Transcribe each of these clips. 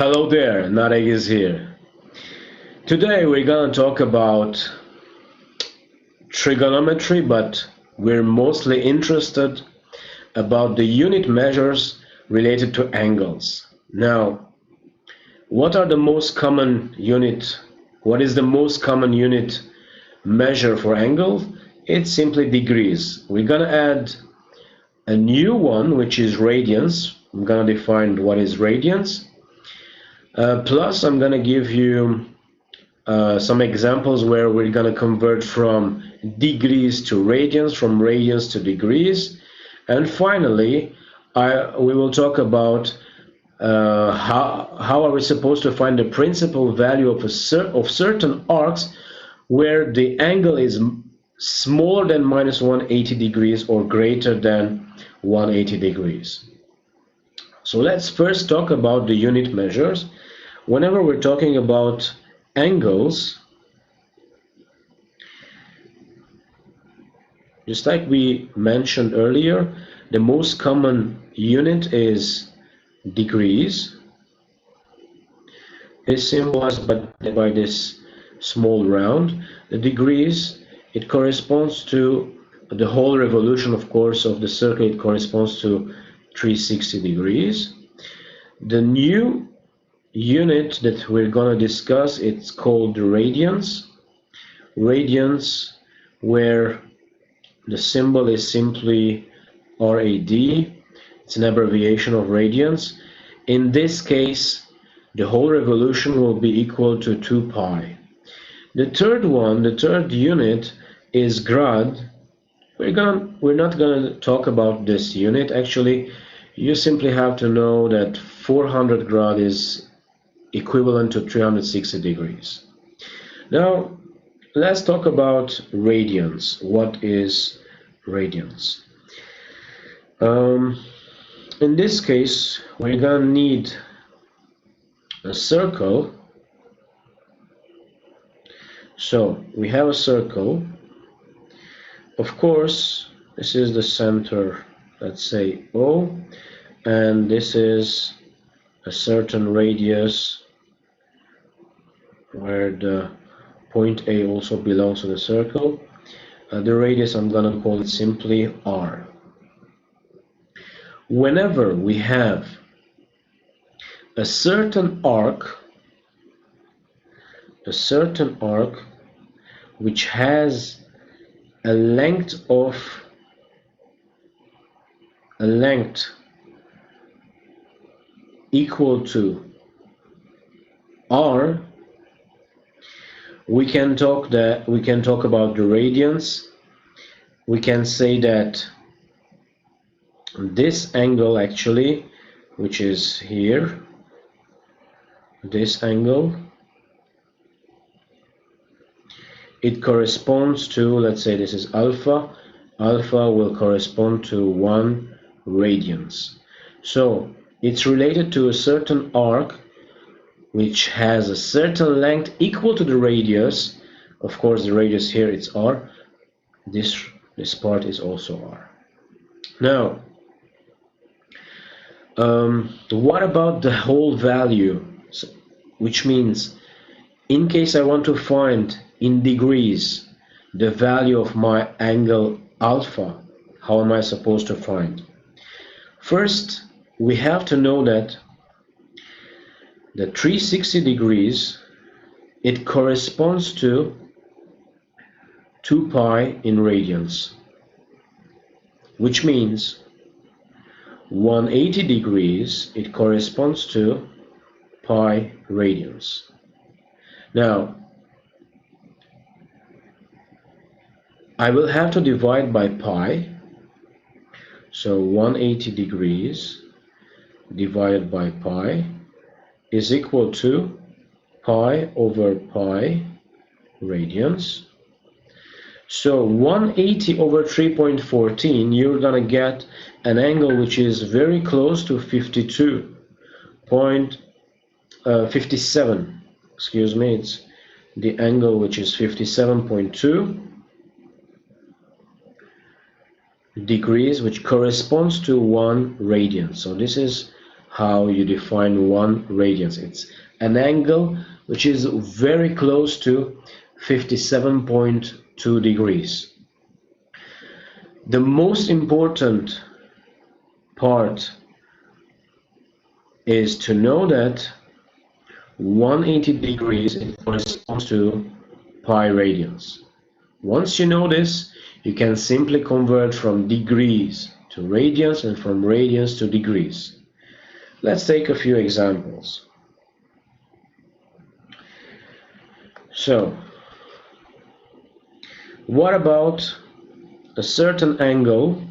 Hello there, Nareg is here. Today we're gonna talk about trigonometry, but we're mostly interested about the unit measures related to angles. Now, what is the most common unit measure for angle? It's simply degrees. We're gonna add a new one, which is radians. I'm gonna define what is radians. Plus, I'm gonna give you some examples where we're gonna convert from degrees to radians, from radians to degrees, and finally, we will talk about how are we supposed to find the principal value of certain arcs where the angle is smaller than minus 180 degrees or greater than 180 degrees. So let's first talk about the unit measures. Whenever we're talking about angles, just like we mentioned earlier, the most common unit is degrees. It's symbolized by this small round. The degrees, it corresponds to the whole revolution, of course, of the circle. It corresponds to 360 degrees. The new unit that we're going to discuss, it's called radians. Radians, where the symbol is simply RAD. It's an abbreviation of radians. In this case, the whole revolution will be equal to 2 pi. The third unit is grad. We're not gonna talk about this unit. Actually, you simply have to know that 400 grad is equivalent to 360 degrees. Now, let's talk about radians. What is radians? In this case, we're gonna need a circle. So we have a circle. Of course, this is the center, let's say O, and this is a certain radius where the point A also belongs to the circle. The radius, I'm gonna call it simply R. Whenever we have a certain arc which has a length equal to R, we can talk about the radians. We can say that this angle, actually, which is here, this angle, it corresponds to, let's say this is alpha. Alpha will correspond to 1 radians. So it's related to a certain arc which has a certain length equal to the radius. Of course, the radius here, it's R. This part is also R. Now, what about the whole value? Which means, in case I want to find in degrees the value of my angle alpha, how am I supposed to find? First, we have to know that the 360 degrees, it corresponds to 2 pi in radians, which means 180 degrees, it corresponds to pi radians. Now, I will have to divide by pi, so 180 degrees divided by pi is equal to pi over pi radians. So 180 over 3.14, you're gonna get an angle which is very close to 57. Excuse me, it's the angle which is 57.2 degrees, which corresponds to 1 radian. So this is how you define 1 radians. It's an angle which is very close to 57.2 degrees. The most important part is to know that 180 degrees it corresponds to pi radians. Once you know this, you can simply convert from degrees to radians and from radians to degrees. Let's take a few examples. So, what about a certain angle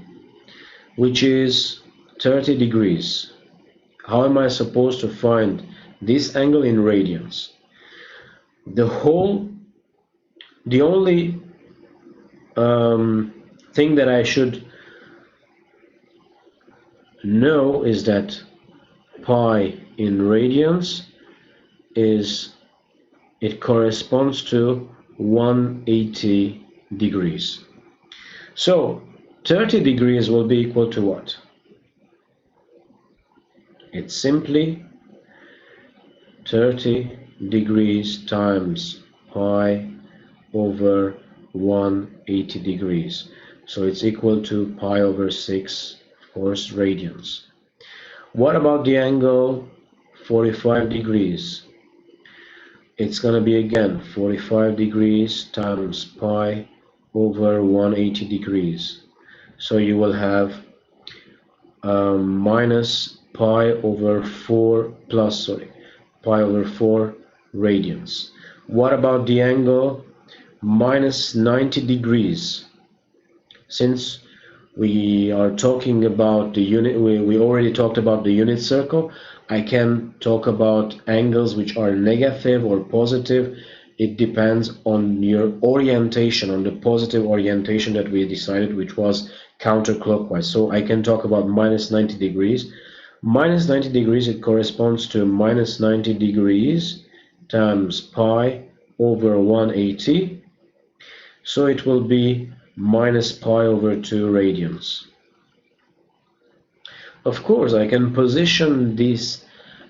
which is 30 degrees? How am I supposed to find this angle in radians? The only thing that I should know is that pi in radians it corresponds to 180 degrees. So 30 degrees will be equal to what? It's simply 30 degrees times pi over 180 degrees. So it's equal to pi over 6, of course, radians. What about the angle 45 degrees? It's going to be again 45 degrees times pi over 180 degrees. So you will have minus pi over 4 plus, pi over 4 radians. What about the angle minus 90 degrees? Since we are talking about the unit, we already talked about the unit circle, I can talk about angles which are negative or positive. It depends on your orientation, on the positive orientation that we decided, which was counterclockwise. So I can talk about minus 90 degrees. Minus 90 degrees, it corresponds to minus 90 degrees times pi over 180. So it will be minus pi over 2 radians. Of course, I can position these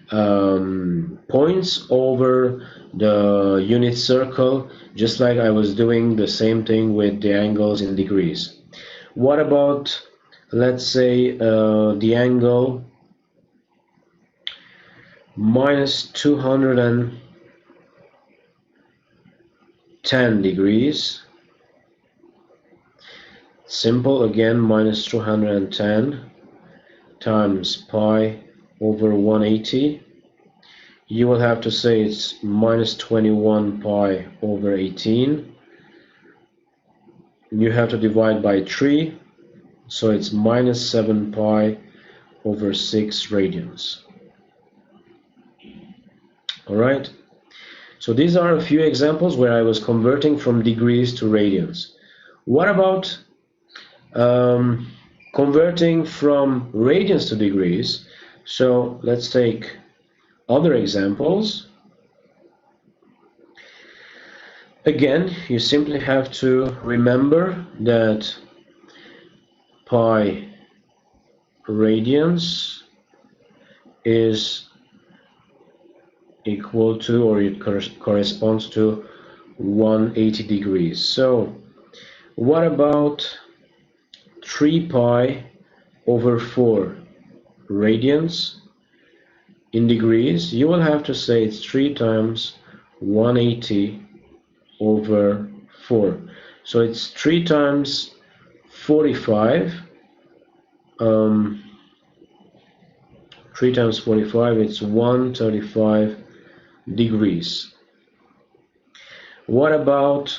points over the unit circle, just like I was doing the same thing with the angles in degrees. What about, let's say, the angle minus 210 degrees? Simple, again, minus 210 times pi over 180. You will have to say it's minus 21 pi over 18. You have to divide by 3, so it's minus 7 pi over 6 radians. Alright, so these are a few examples where I was converting from degrees to radians. What about converting from radians to degrees? So let's take other examples. Again, you simply have to remember that pi radians is equal to, or it corresponds to 180 degrees. So what about 3 pi over 4 radians in degrees? You will have to say it's 3 times 180 over 4. So it's 3 times 45. 3 times 45, it's 135 degrees. What about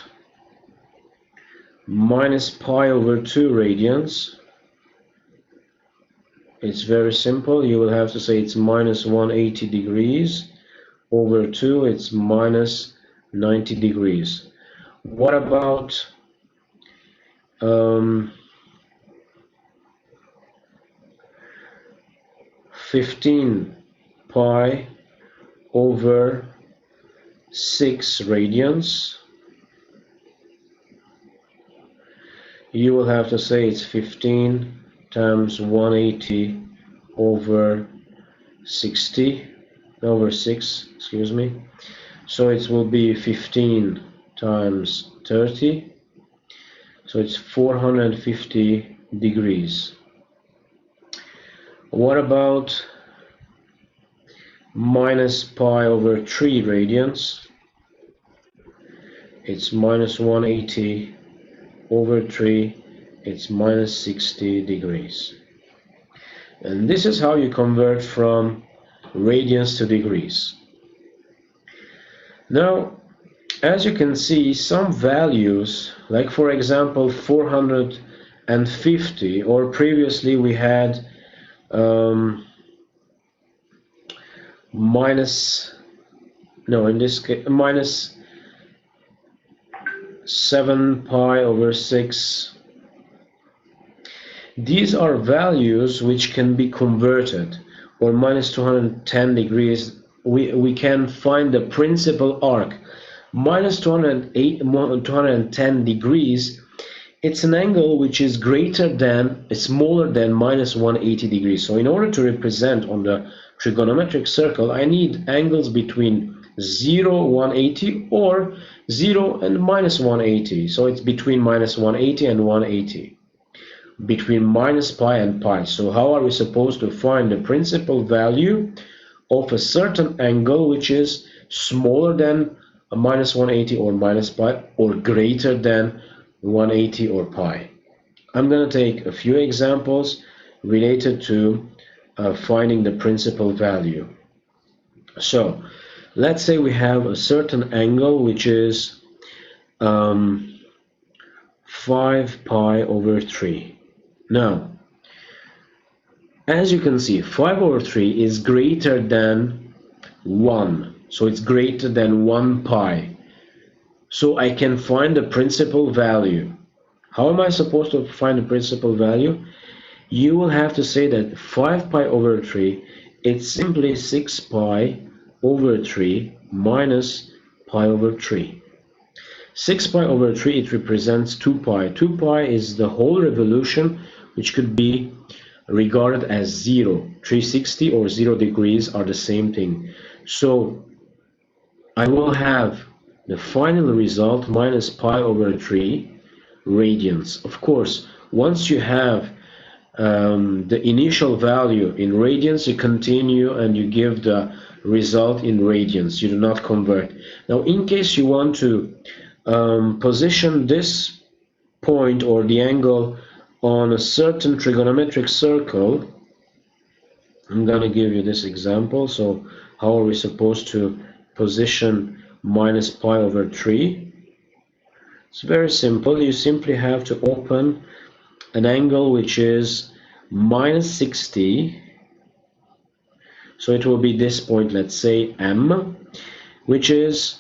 minus pi over 2 radians? It's very simple. You will have to say it's minus 180 degrees over 2, it's minus 90 degrees. What about 15 pi over 6 radians? You will have to say it's 15 times 180 over 60 over 6, excuse me. So it will be 15 times 30. So it's 450 degrees. What about minus pi over 3 radians? It's minus 180 over 3. It's minus 60 degrees. And this is how you convert from radians to degrees. Now, as you can see, some values, like for example 450, or previously we had minus 7 pi over 6. These are values which can be converted, or minus 210 degrees. We can find the principal arc. Minus 210 degrees, it's an angle which is smaller than minus 180 degrees. So in order to represent on the trigonometric circle, I need angles between 0, 180, or 0 and minus 180. So it's between minus 180 and 180. Between minus pi and pi. So how are we supposed to find the principal value of a certain angle which is smaller than a minus 180 or minus pi, or greater than 180 or pi? I'm going to take a few examples related to finding the principal value. So let's say we have a certain angle which is 5 pi over 3. Now, as you can see, 5 over 3 is greater than 1. So it's greater than 1 pi. So I can find the principal value. How am I supposed to find the principal value? You will have to say that 5 pi over 3, it's simply 6 pi over 3 minus pi over 3. 6 pi over 3, it represents 2 pi. 2 pi is the whole revolution, which could be regarded as 0. 360 or 0 degrees are the same thing. So I will have the final result minus pi over 3 radians. Of course, once you have the initial value in radians, you continue and you give the result in radians. You do not convert. Now, in case you want to position this point or the angle on a certain trigonometric circle, I'm going to give you this example. So how are we supposed to position minus pi over 3? It's very simple. You simply have to open an angle which is minus 60. So it will be this point, let's say M, which is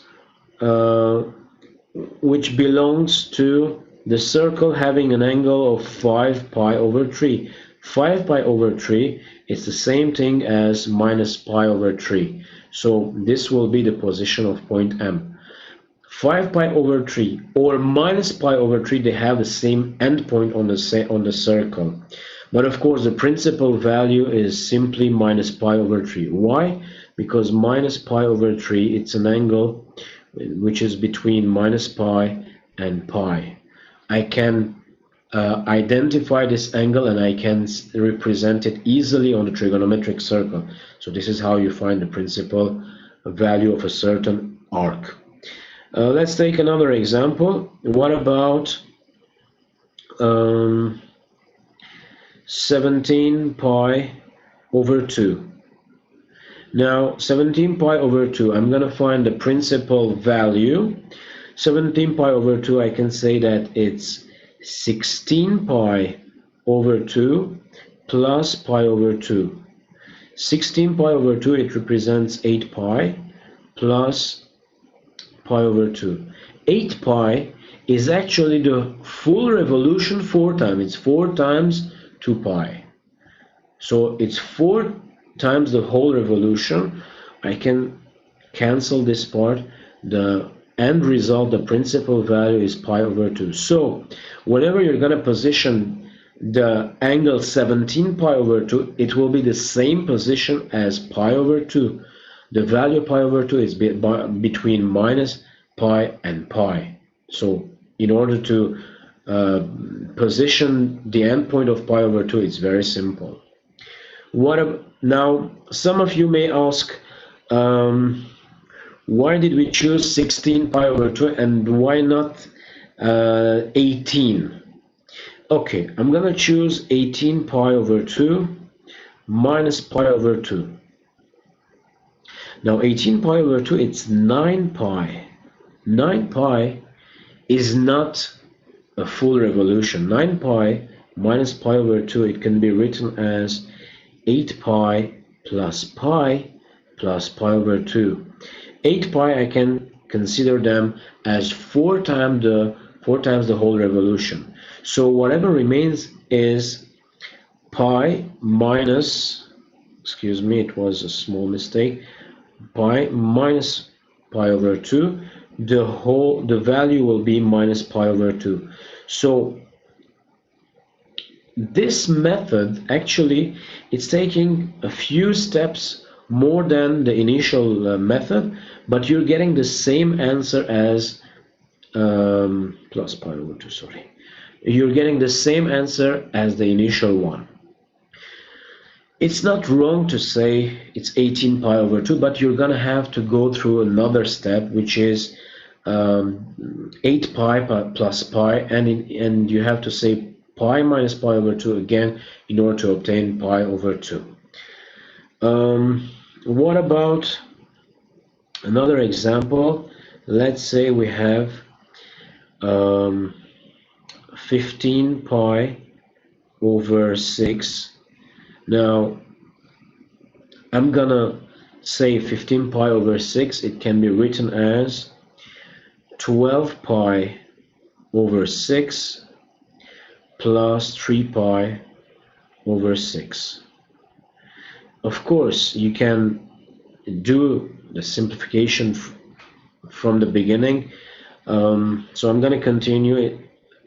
which belongs to the circle having an angle of 5 pi over 3. 5 pi over 3 is the same thing as minus pi over 3. So this will be the position of point M. 5 pi over 3 or minus pi over 3, they have the same endpoint on the circle. But of course, the principal value is simply minus pi over 3. Why? Because minus pi over 3, it's an angle which is between minus pi and pi. I can identify this angle and I can represent it easily on the trigonometric circle. So this is how you find the principal value of a certain arc. Let's take another example. What about 17 pi over 2? Now 17 pi over 2, I'm going to find the principal value. 17 pi over 2, I can say that it's 16 pi over 2 plus pi over 2. 16 pi over 2, it represents 8 pi plus pi over 2. 8 pi is actually the full revolution 4 times. It's 4 times 2 pi. So it's 4 times the whole revolution. I can cancel this part. The end result, the principal value, is pi over 2. So whenever you're going to position the angle 17 pi over 2, it will be the same position as pi over 2. The value pi over 2 is between minus pi and pi. So in order to position the endpoint of pi over 2, it's very simple. Now, some of you may ask, why did we choose 16 pi over 2 and why not 18? Okay, I'm gonna choose 18 pi over 2 minus pi over 2. Now 18 pi over 2, it's 9 pi. 9 pi is not a full revolution. 9 pi minus pi over 2, it can be written as 8 pi plus pi over 2. 8 pi, I can consider them as 4 times the whole revolution. So whatever remains is pi minus, excuse me, it was a small mistake, pi minus pi over 2. The value will be minus pi over 2. So this method actually, it's taking a few steps more than the initial method, but you're getting the same answer as plus pi over 2, sorry. You're getting the same answer as the initial one. It's not wrong to say it's 18 pi over 2, but you're gonna have to go through another step, which is 8 pi plus pi, and you have to say pi minus pi over 2 again in order to obtain pi over 2. What about another example? Let's say we have 15 pi over 6. Now I'm gonna say 15 pi over 6, it can be written as 12 pi over 6 plus 3 pi over 6. Of course, you can do the simplification from the beginning. So I'm going to continue it.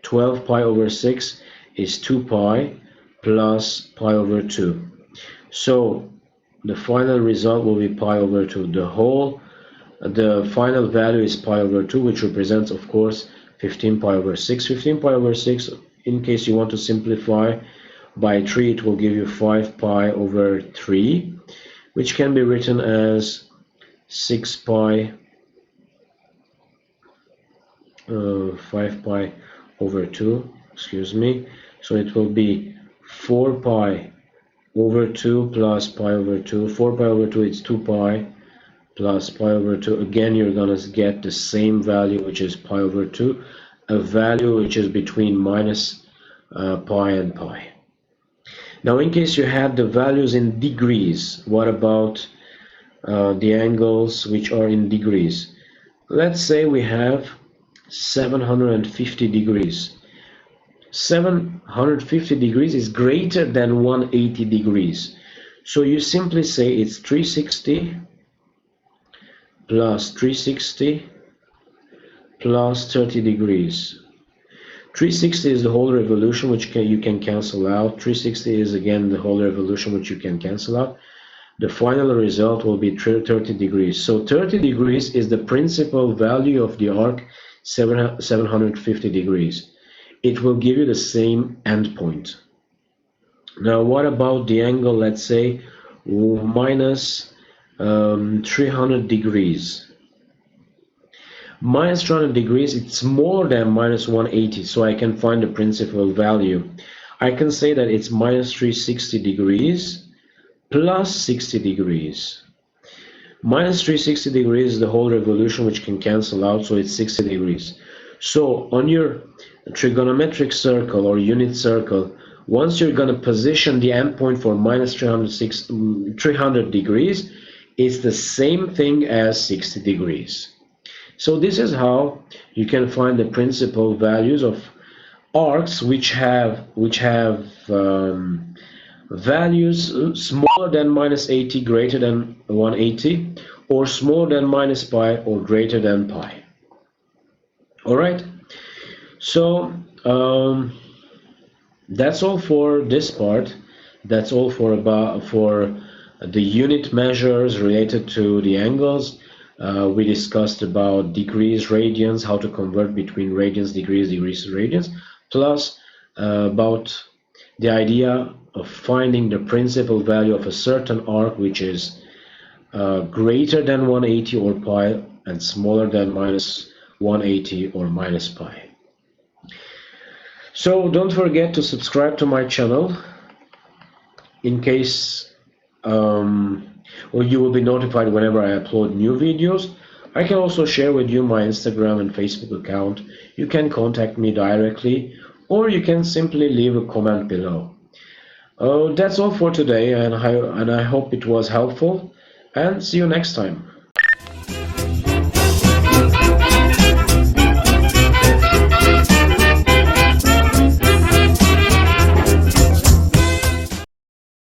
12 pi over 6 is 2 pi plus pi over 2. So the final result will be pi over 2. The final value is pi over 2, which represents, of course, 15 pi over 6. 15 pi over 6, in case you want to simplify by 3, it will give you 5 pi over 3, which can be written as 6 pi 5 pi over 2, excuse me. So it will be 4 pi over 2 plus pi over 2. 4 pi over 2 is 2 pi plus pi over 2. Again, you're gonna get the same value, which is pi over 2, a value which is between minus pi and pi. Now, in case you had the values in degrees, what about the angles which are in degrees? Let's say we have 750 degrees. 750 degrees is greater than 180 degrees. So you simply say it's 360 plus 360 plus 30 degrees. 360 is the whole revolution, which you can cancel out. 360 is again the whole revolution, which you can cancel out. The final result will be 30 degrees. So 30 degrees is the principal value of the arc 750 degrees. It will give you the same endpoint. Now, what about the angle, let's say, minus 300 degrees? Minus 300 degrees, it's more than minus 180, so I can find the principal value. I can say that it's minus 360 degrees plus 60 degrees. Minus 360 degrees is the whole revolution, which can cancel out, so it's 60 degrees. So on your trigonometric circle or unit circle, once you're going to position the endpoint for minus 300 degrees, it's the same thing as 60 degrees. So this is how you can find the principal values of arcs which have values smaller than minus 80, greater than 180, or smaller than minus pi or greater than pi. All right. So That's all for this part. That's all for the unit measures related to the angles. We discussed about degrees, radians, how to convert between radians, degrees to radians, plus about the idea of finding the principal value of a certain arc which is greater than 180 or pi and smaller than minus 180 or minus pi. So don't forget to subscribe to my channel in case or you will be notified whenever I upload new videos. I can also share with you my Instagram and Facebook account. You can contact me directly or you can simply leave a comment below. That's all for today, and I hope it was helpful, and see you next time.